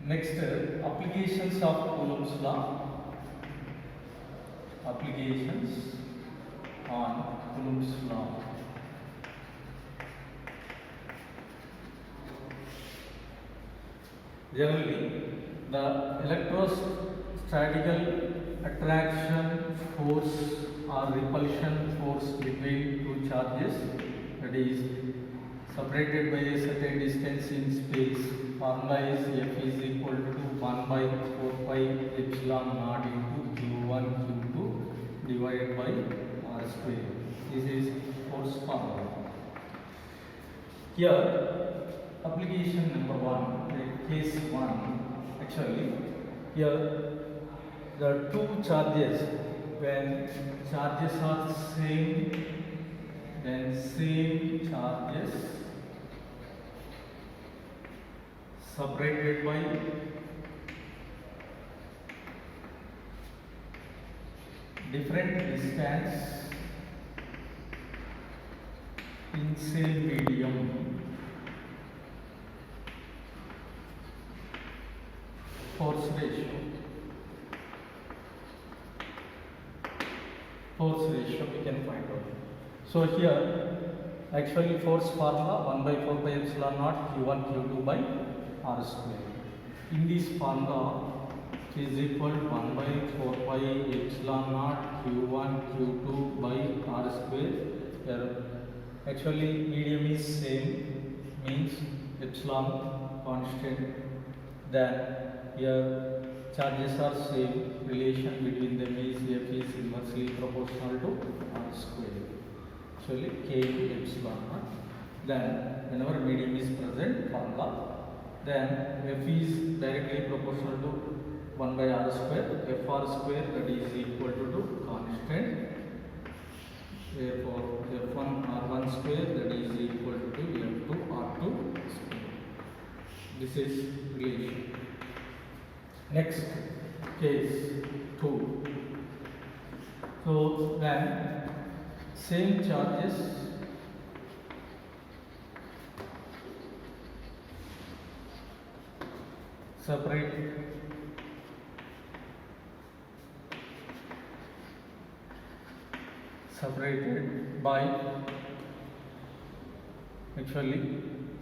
Next, applications of Coulomb's law. Applications on Coulomb's law. Generally, the electrostatical attraction force or repulsion force between two charges, that is separated by a certain distance in space, formula is F is equal to 1 by 4 pi epsilon naught into Q1 Q2 divided by R square. This is force formula. Here, application number 1, case 1, actually, here the two charges, when charges are same, then same charges separated by different distance in same medium, force ratio we can find out. So here actually force formula 1 by 4 pi epsilon naught Q1 Q2 by R square. In this formula is equal to 1 by 4 pi epsilon naught Q1 Q2 by R square. Here actually medium is same, means epsilon constant. Then here charges are same, relation between them is F is inversely proportional to R square. Actually K into epsilon naught. Then whenever medium is present, formula, then F is directly proportional to 1 by R square, Fr square, that is equal to constant. Therefore F1 R1 square, that is equal to F2 R2 square. This is relation. Next, case 2. So when same charges separated by actually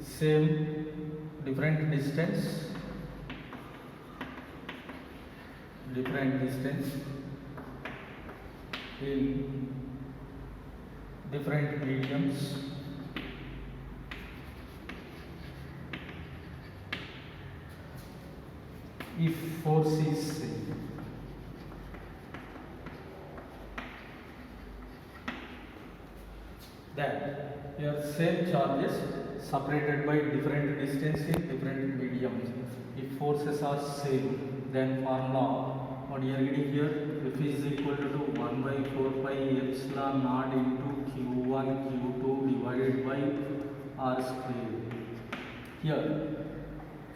same different distance in different mediums, if force is same. That here same charges separated by different distance in different mediums. If forces are same, then formula what you are getting here, F is equal to 1 by 4 pi epsilon naught into Q1 Q2 divided by R square. Here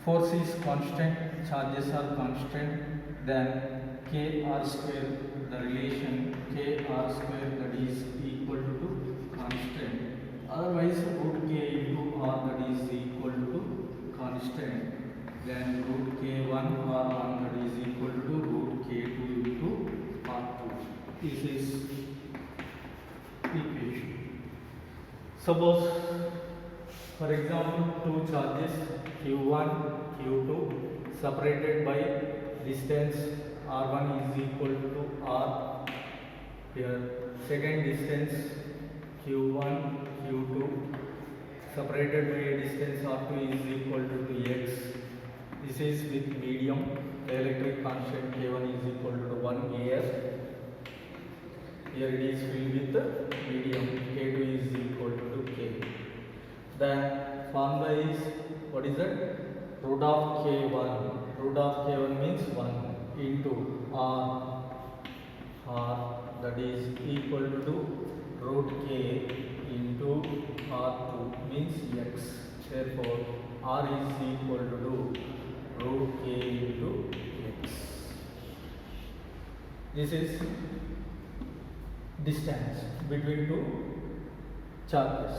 force is constant, charges are constant, then K R square, the relation K R square, that is equal to constant. Otherwise root K into R, that is equal to constant. Then root K1 R1, that is equal to root K2 into R2. This is equation. Suppose, for example, two charges Q1, Q2 separated by distance R1 is equal to R. Here second distance Q1, Q2 separated by a distance R2 is equal to X. This is with medium, the electric constant K1 is equal to 1 air. Here it is filled with medium, K2 is equal to K. The formula is, what is that? Root of K1. Root of K1 means 1 into R, that is equal to root K into R2 means X. Therefore R is equal to root K into X. This is distance between two charges.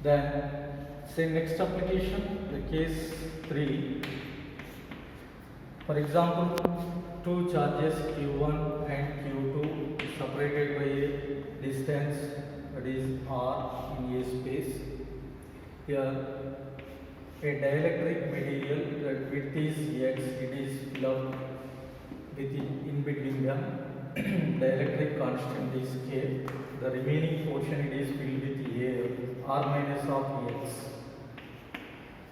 Then say next application, the case 3. For example, two charges Q1 and Q2 separated by a distance, that is R in a space. Here, a dielectric material, that width is X, it is filled with in between them. Dielectric constant is K. The remaining portion it is filled with air, R minus of X.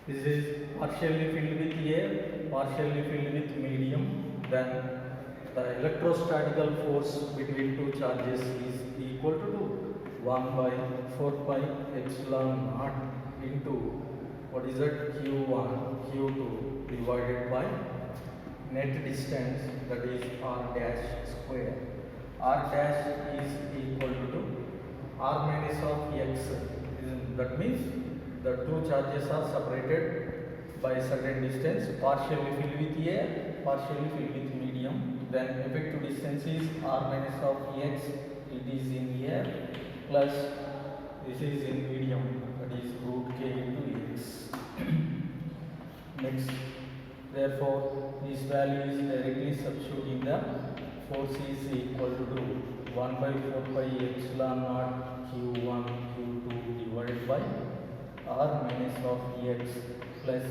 This is partially filled with air, partially filled with medium. Then the electrostatical force between two charges is equal to 1 by 4 pi epsilon naught into what is that, Q1, Q2 divided by net distance, that is R dash square. R dash is equal to R minus of X. That means the two charges are separated by a certain distance, partially filled with air, partially filled with medium. Then effective distance is R minus of X, it is in air, plus this is in medium, that is root K into X. Next, therefore, this value is directly substituting the force is equal to 1 by 4 pi epsilon naught Q1 Q2 divided by R minus of X plus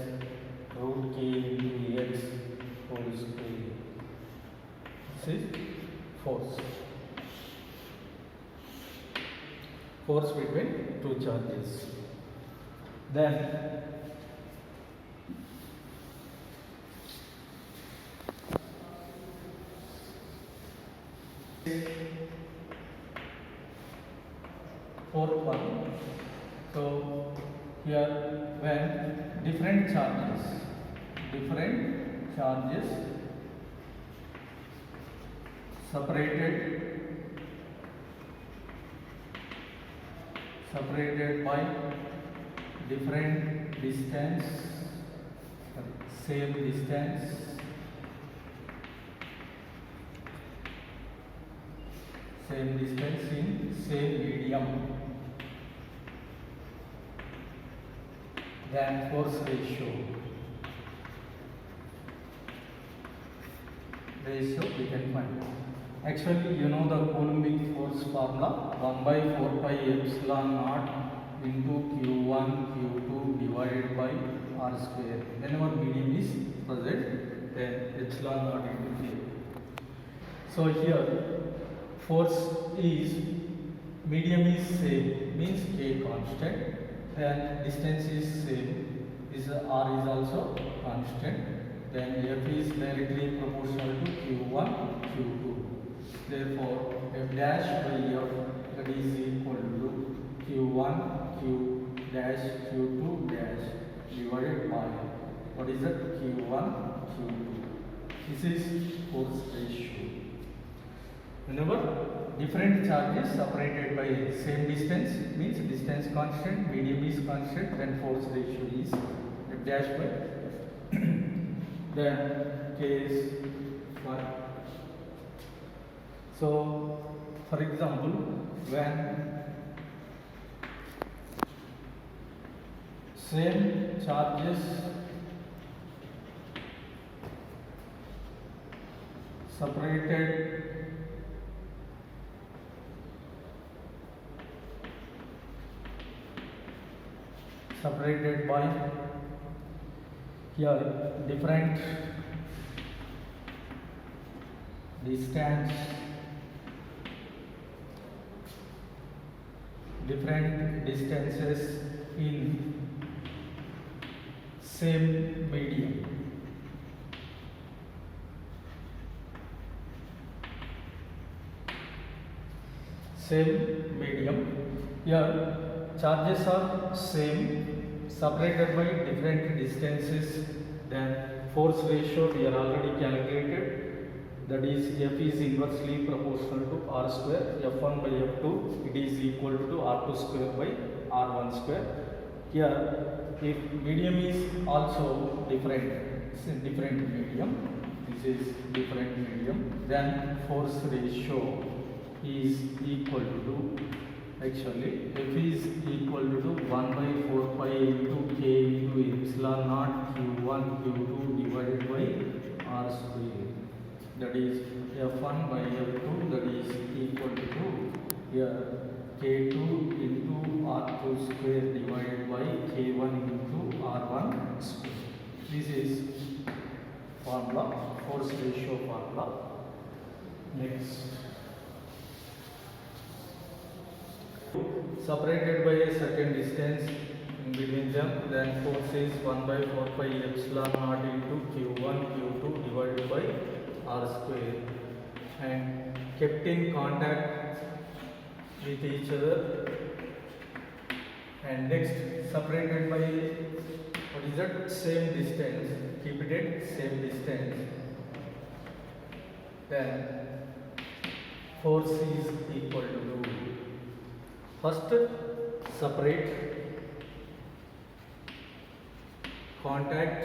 root K into X whole square. This is force. Force between two charges. Then fourth one. So here, when different charges separated by different distance, same distance, in same medium, then force ratio we can find. Actually, you know the Coulombic force formula, 1 by 4 pi epsilon naught into Q1 Q2 divided by R square. Whenever medium is present, then epsilon naught into K. So here force is, medium is same, means K constant, then distance is same, this R is also constant, then F is directly proportional to Q1 Q2. Therefore, F dash by F, that is equal to Q1 Q dash Q2 dash divided by what is that, Q1 Q2. This is force ratio. Whenever different charges separated by same distance, means distance constant, medium is constant, then force ratio is F dash by F. Then case 1. So, for example, when same charges separated by here different distance, different distances in same medium. Same medium. Here charges are same, separated by different distances. Then force ratio we are already calculated. That is F is inversely proportional to R square. F1 by F2 it is equal to R2 square by R1 square. Here if medium is also different medium, this is different medium, then force ratio is equal to, actually F is equal to 1 by 4 pi into K into epsilon naught Q1 Q2 divided by R F1 by F2, that is equal to here K2 into R2 square divided by K1 into R1 square. This is formula, force ratio formula. Next, separated by a certain distance in between them, then force is 1 by 4 pi epsilon naught into Q1 Q2 divided by R square, and kept in contact with each other. And next, separated by what is that, same distance, keep it at same distance, then force is equal to, first separate, contact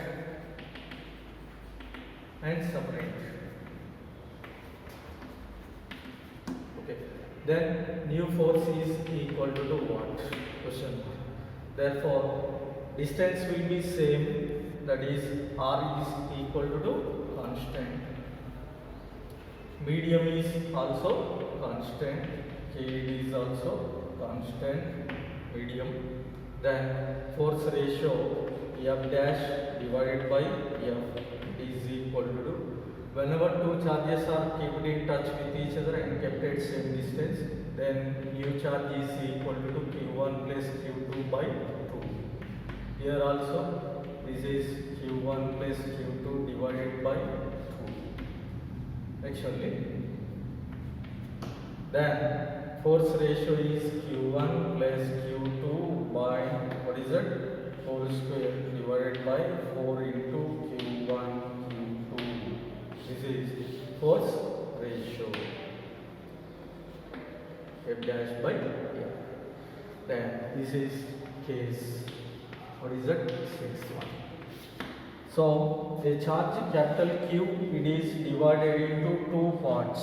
and separate. Okay, then new force is equal to what? Question mark. Therefore distance will be same, that is R is equal to constant, medium is also constant, K is also constant, medium. Then force ratio F dash divided by F is equal to, whenever two charges are kept in touch with each other and kept at same distance, then new charge is equal to Q1 plus Q2 by 2. Here also this is Q1 plus Q2 divided by 2 actually. Then force ratio is Q1 plus Q2 by what is it, whole square divided by 4 into Q1 Q2. This is force ratio F dash by F. Then this is case, what is it, 6th one. So a charge capital Q, it is divided into two parts.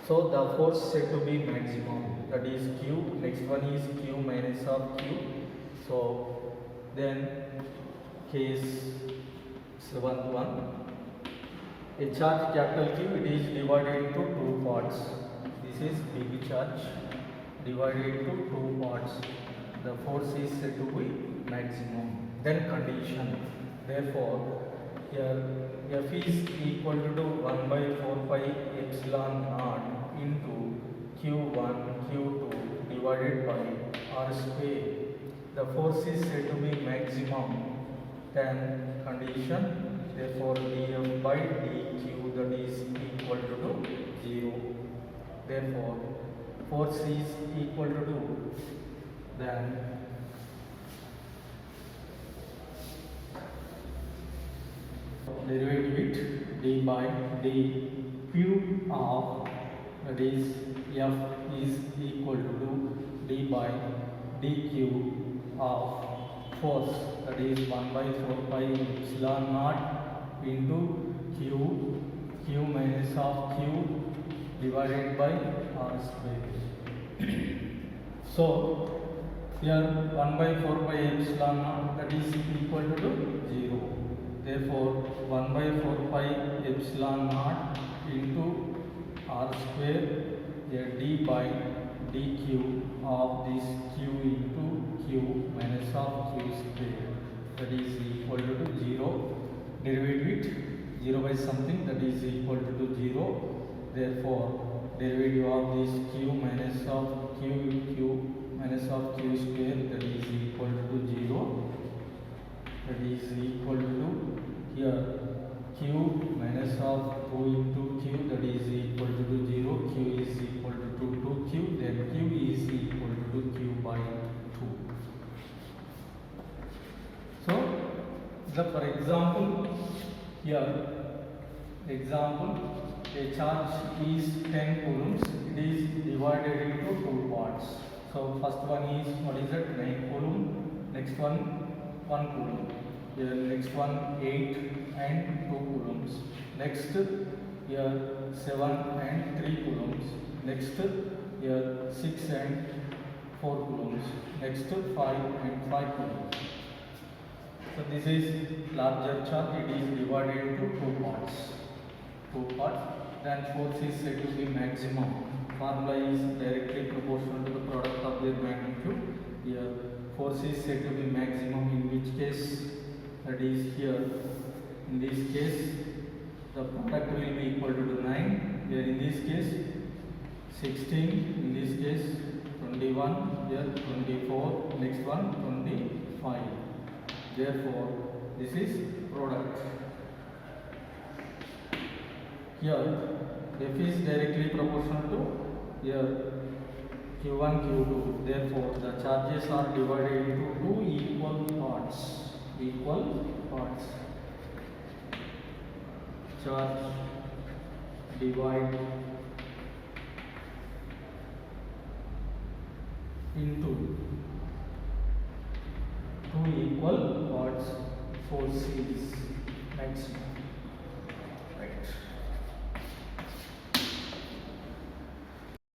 So the force said to be maximum, that is Q. Next one is Q minus of Q. So then case 7th one, a charge capital Q, it is divided into two parts. This is big charge divided into two parts. The force is said to be maximum. Then condition. Therefore here F is equal to 1 by 4 pi epsilon naught into Q1 Q2 divided by R square. The force is said to be maximum. Then condition. Therefore dF by dQ, that is equal to 0. Therefore force is equal to, then derivative it, d by dq of, that is F is equal to d by dq of force, that is 1 by 4 pi epsilon naught into q minus of q divided by R square. So here 1 by 4 pi epsilon naught, that is equal to 0. Therefore 1 by 4 pi epsilon naught into R square, here d by dq of this q into q minus of q square, that is equal to 0. Derivative it, 0 by something, that is equal to 0. Therefore derivative of this q minus of q minus of q square, that is equal to 0. That is equal to, here q minus of 2 into q, that is equal to 0. Q is equal to 2q, then q is equal to q by 2. So for example, here example, a charge is 10 coulombs, it is divided into two parts. So first one is, what is it, 9 coulomb, next one 1 coulomb, here next one 8 and 2 coulombs, next here 7 and 3 coulombs, next here 6 and 4 coulombs, next 5 and 5 coulombs. So this is larger charge, it is divided into two parts. 2 parts. Then force is said to be maximum. Formula is directly proportional to the product of their magnitude. Here force is said to be maximum, in which case, that is here, in this case the product will be equal to 9. Here in this case 16, in this case 21, here 24, next one 25. Therefore this is product. Here F is directly proportional to here Q1, Q2. Therefore the charges are divided into two equal parts. Charge divide into two equal parts, forces.